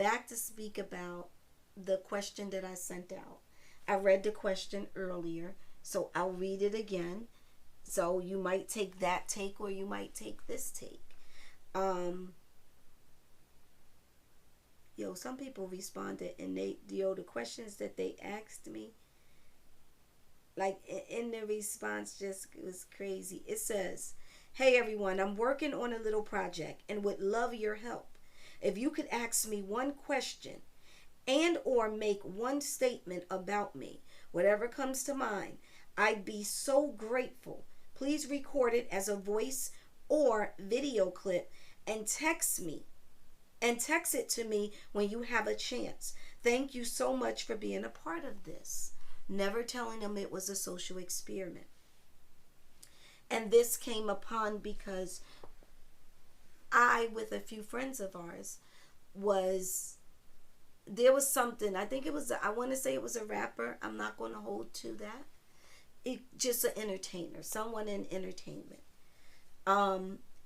back to speak about the question that I sent out. I read the question earlier, so I'll read it again. So you might take that take or you might take this take. Um, some people responded and the questions that they asked me, like in the response, just was crazy. It says, "Hey everyone, I'm working on a little project and would love your help. If you could ask me one question and or make one statement about me, whatever comes to mind, I'd be so grateful. Please record it as a voice or video clip and text it to me when you have a chance. Thank you so much for being a part of this." Never telling them it was a social experiment. And this came upon because I, with a few friends of ours, there was something, I think it was, I want to say it was a rapper. I'm not going to hold to that. Just an entertainer, someone in entertainment,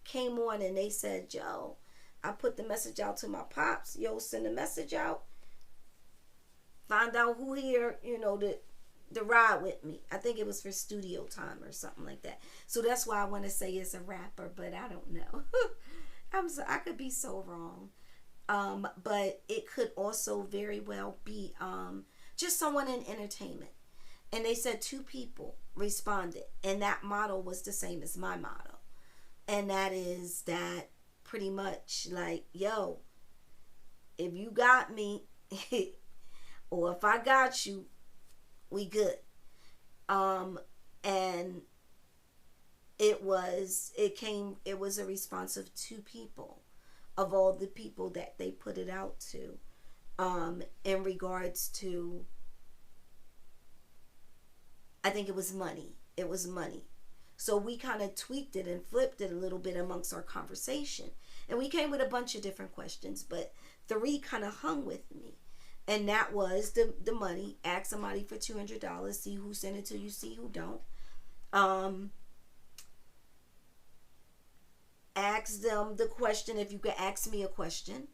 came on and they said, "Yo, I put the message out to my pops. Yo, send a message out. Find out who here, the ride with me." I think it was for studio time or something like that. So that's why I want to say it's a rapper, but I don't know. I could be so wrong. But it could also very well be just someone in entertainment. And they said 2 people responded, and that motto was the same as my motto. And that is that pretty much like, yo, if you got me or if I got you, we good. And it was a response of 2 people of all the people that they put it out to, in regards to, I think it was money. It was money. So we kind of tweaked it and flipped it a little bit amongst our conversation. And we came with a bunch of different questions, but 3 kind of hung with me. And that was the money. Ask somebody for $200, see who sent it to you, see who don't. Ask them the question, if you could ask me a question,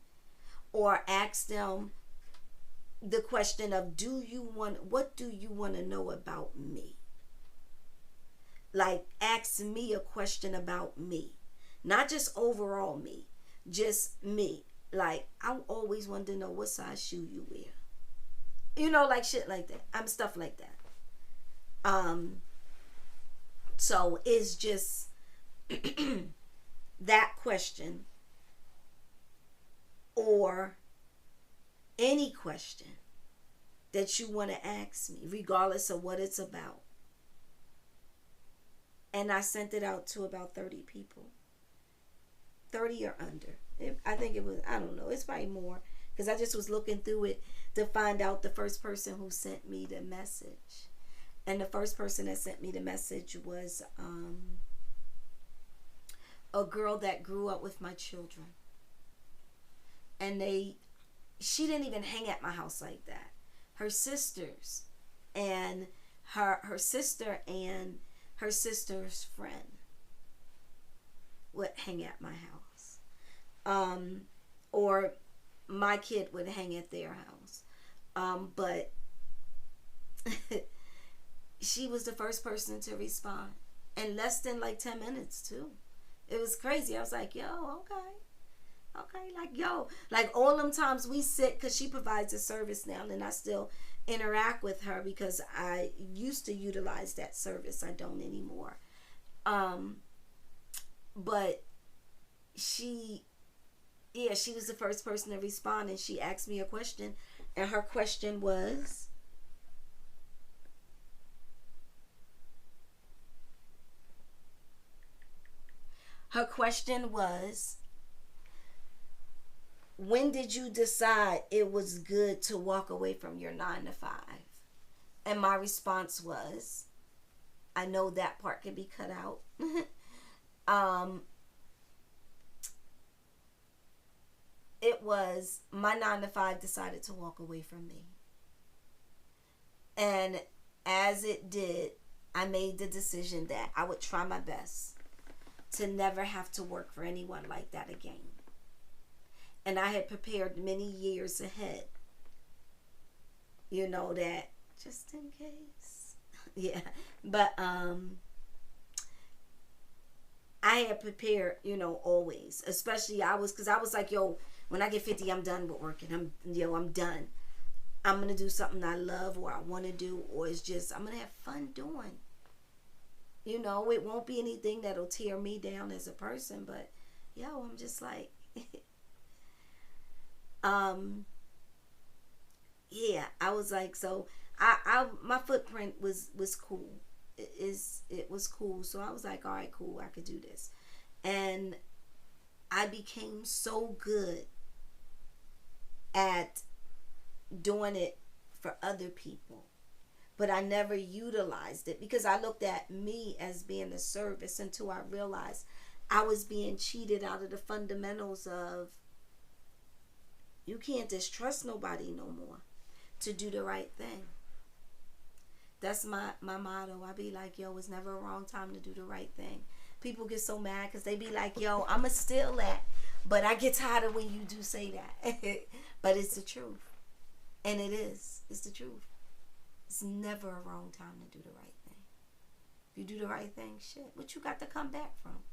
or ask them the question of, what do you want to know about me? Like, ask me a question about me, not just overall me, just me. Like, I always wanted to know what size shoe you wear, like shit like that. I'm stuff like that. So it's just that question or any question that you want to ask me, regardless of what it's about. And I sent it out to about 30 people. 30 or under. I think it was, I don't know, it's probably more, because I just was looking through it to find out the first person who sent me the message. And the first person that sent me the message was a girl that grew up with my children. And she didn't even hang at my house like that. Her sisters and her sister and her sister's friend would hang at my house. Or my kid would hang at their house. But she was the first person to respond. In less than like 10 minutes too. It was crazy. I was like, yo, okay, like all them times we sit, because she provides a service now, and I still interact with her because I used to utilize that service. I don't anymore. But she was the first person to respond, and she asked me a question, and her question was, when did you decide it was good to walk away from your 9 to 5? And my response was, I know that part can be cut out. It was my 9 to 5 decided to walk away from me. And as it did, I made the decision that I would try my best to never have to work for anyone like that again. And I had prepared many years ahead. You know that, just in case. Yeah. But I had prepared, always. Especially because I was like, yo, when I get 50, I'm done with working. I'm done. I'm going to do something I love or I want to do, or it's just, I'm going to have fun doing. It won't be anything that'll tear me down as a person, but I'm just like, yeah, I was like, so my footprint was cool. It was cool. So I was like, all right, cool, I could do this. And I became so good at doing it for other people, but I never utilized it because I looked at me as being a service until I realized I was being cheated out of the fundamentals of you can't distrust nobody no more to do the right thing. That's my motto. I be like, yo, it's never a wrong time to do the right thing. People get so mad because they be like, yo, I'ma steal that. But I get tired of when you do say that. But it's the truth. And it is. It's the truth. It's never a wrong time to do the right thing. If you do the right thing, shit, what you got to come back from?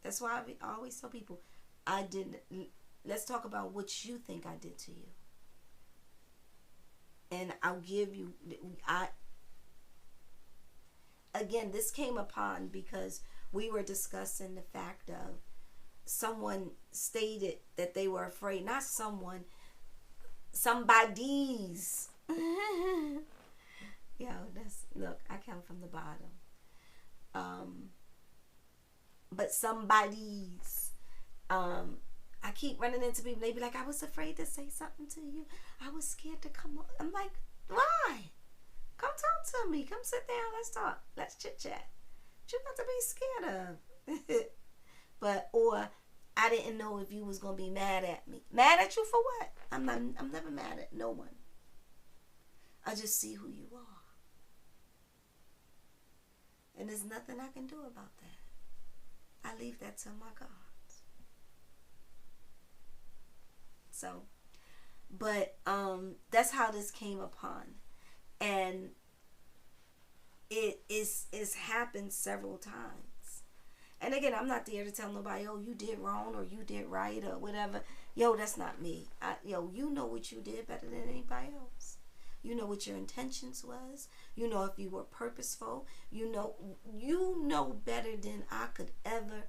That's why I always tell people, let's talk about what you think I did to you. And I'll give you, again, this came upon because we were discussing the fact of someone stated that they were afraid, not someone, somebody's. Yo, look, I come from the bottom. But somebody's, I keep running into people. They be like, I was afraid to say something to you. I was scared to come up. I'm like, why? Come talk to me. Come sit down. Let's talk. Let's chit chat. What you got to be scared of? But, or I didn't know if you was going to be mad at me. Mad at you for what? I'm never mad at no one. I just see who you are. And there's nothing I can do about that. I leave that to my God. So, but that's how this came upon, and it is happened several times. And again, I'm not there to tell nobody, oh, you did wrong or you did right or whatever. Yo, that's not me. You know what you did better than anybody else. You know what your intentions was. You know if you were purposeful. You know better than I could ever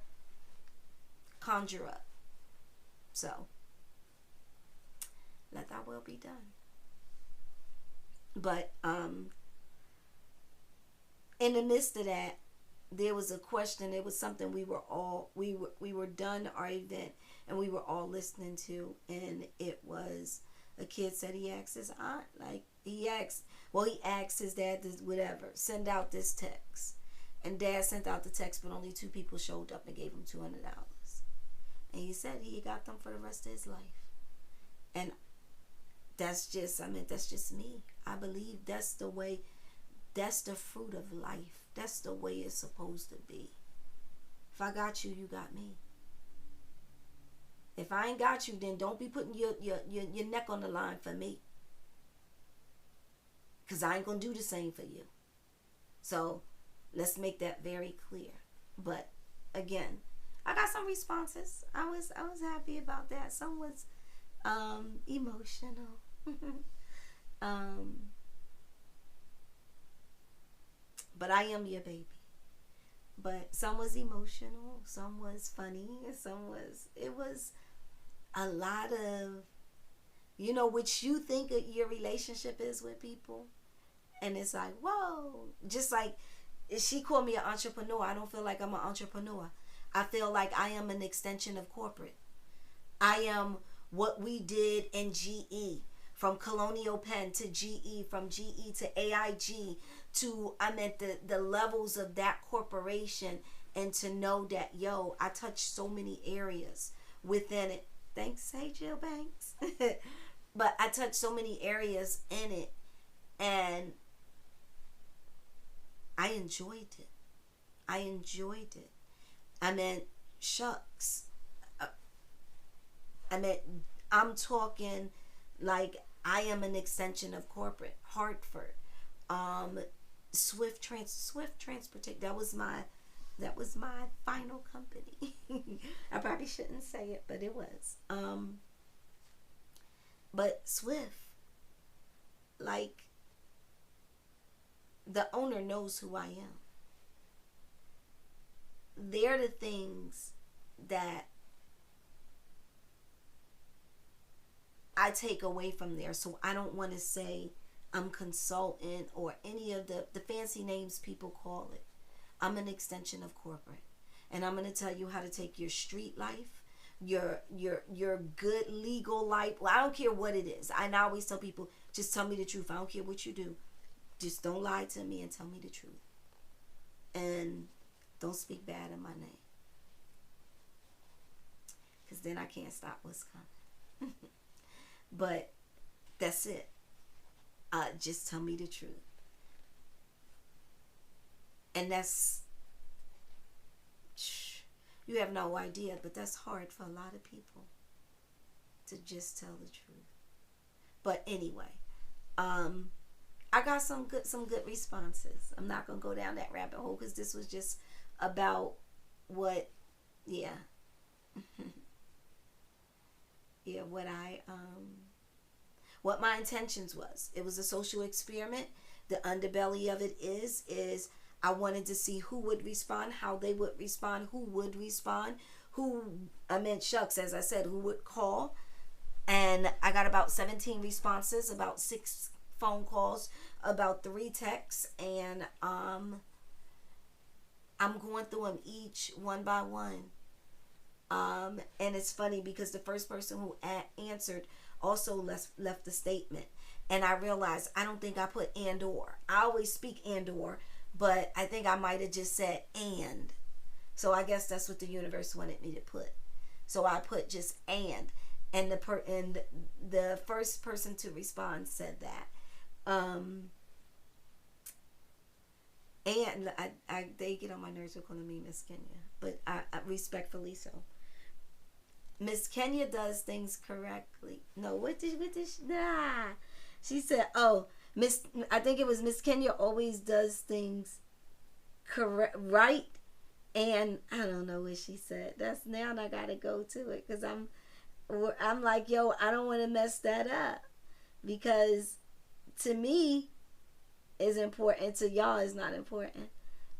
conjure up. So, let that will be done. But in the midst of that, there was a question. It was something we were done our event and we were all listening to, and it was a kid said he asked his aunt, like he asked his dad to whatever, send out this text, and dad sent out the text, but only 2 people showed up and gave him $200, and he said he got them for the rest of his life. And that's just me. I believe that's the way, that's the fruit of life. That's the way it's supposed to be. If I got you, you got me. If I ain't got you, then don't be putting your neck on the line for me. Because I ain't going to do the same for you. So let's make that very clear. But again, I got some responses. I was happy about that. Some was emotional. But I am your baby. But some was emotional, some was funny, it was a lot of, what you think your relationship is with people. And it's like, whoa. Just like, she called me an entrepreneur. I don't feel like I'm an entrepreneur. I feel like I am an extension of corporate. I am what we did in GE. From Colonial Penn to GE, from GE to AIG, to I'm at the levels of that corporation, and to know that, yo, I touch so many areas within it. Thanks, hey Jill Banks. But I touch so many areas in it, and I enjoyed it. I mean, shucks. I mean, I'm talking like I am an extension of corporate. Hartford, um, Swift Transportation. That was my final company. I probably shouldn't say it, but it was. But Swift, like, the owner knows who I am. They're the things that I take away from there. So I don't want to say I'm consultant or any of the fancy names people call it. I'm an extension of corporate. And I'm going to tell you how to take your street life, your good legal life. Well, I don't care what it is. I always tell people, just tell me the truth. I don't care what you do. Just don't lie to me and tell me the truth. And don't speak bad in my name. Because then I can't stop what's coming. But that's it. Just tell me the truth. And that's, you have no idea, but that's hard for a lot of people to just tell the truth. But anyway, I got some good responses. I'm not gonna go down that rabbit hole because this was just about what, yeah, yeah, what my intentions was. It was a social experiment. The underbelly of it is I wanted to see who would respond, how they would respond, who would respond, shucks, as I said, who would call. And I got about 17 responses, about 6 phone calls, about 3 texts, and I'm going through them each one by one. And it's funny because the first person who answered also left a statement, and I realized I don't think I put and or. I always speak and or, but I think I might have just said and. So I guess that's what the universe wanted me to put. So I put just and the first person to respond said that. And they get on my nerves for calling me Miss Kenya, but I respectfully so. Miss Kenya does things correctly. No, what did she said, oh, I think it was Miss Kenya always does things correct, right? And I don't know what she said. That's now I gotta go to it because I'm like, yo, I don't want to mess that up because to me is important, to y'all is not important,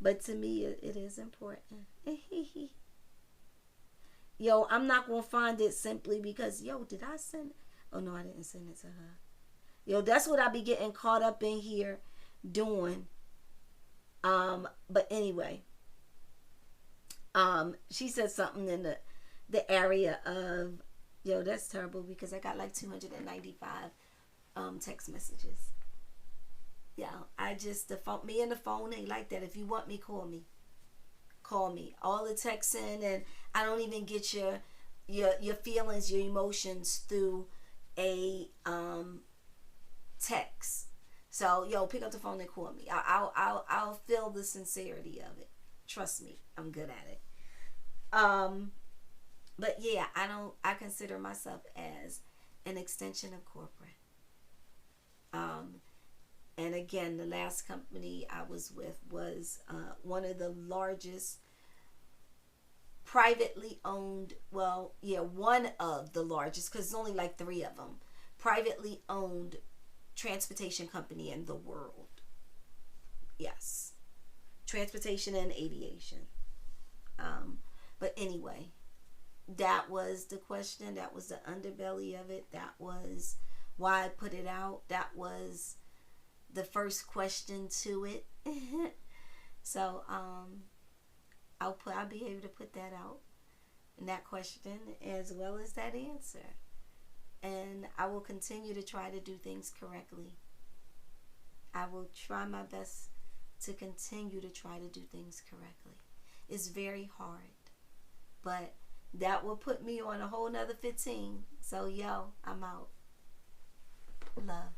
but to me it is important. Yo, I'm not gonna find it simply because, yo, did I send it? Oh no, I didn't send it to her. Yo, that's what I be getting caught up in here doing. But anyway, she said something in the area of, yo, that's terrible because I got like 295 text messages. Yeah, me and the phone ain't like that. If you want me, call me. Call me. All the texting, and I don't even get your feelings, your emotions through a text. So, yo, pick up the phone and call me. I'll feel the sincerity of it. Trust me, I'm good at it. But yeah, I consider myself as an extension of corporate. And again, the last company I was with was one of the largest privately owned, one of the largest, because there's only like 3 of them, privately owned transportation company in the world. Yes. Transportation and aviation. But anyway, that was the question. That was the underbelly of it. That was why I put it out. That was the first question to it. So I'll be able to put that out, and that question as well as that answer, and I will continue to try to do things correctly. I will try my best to continue to try to do things correctly. It's very hard, but that will put me on a whole nother 15. So yo, I'm out. Love.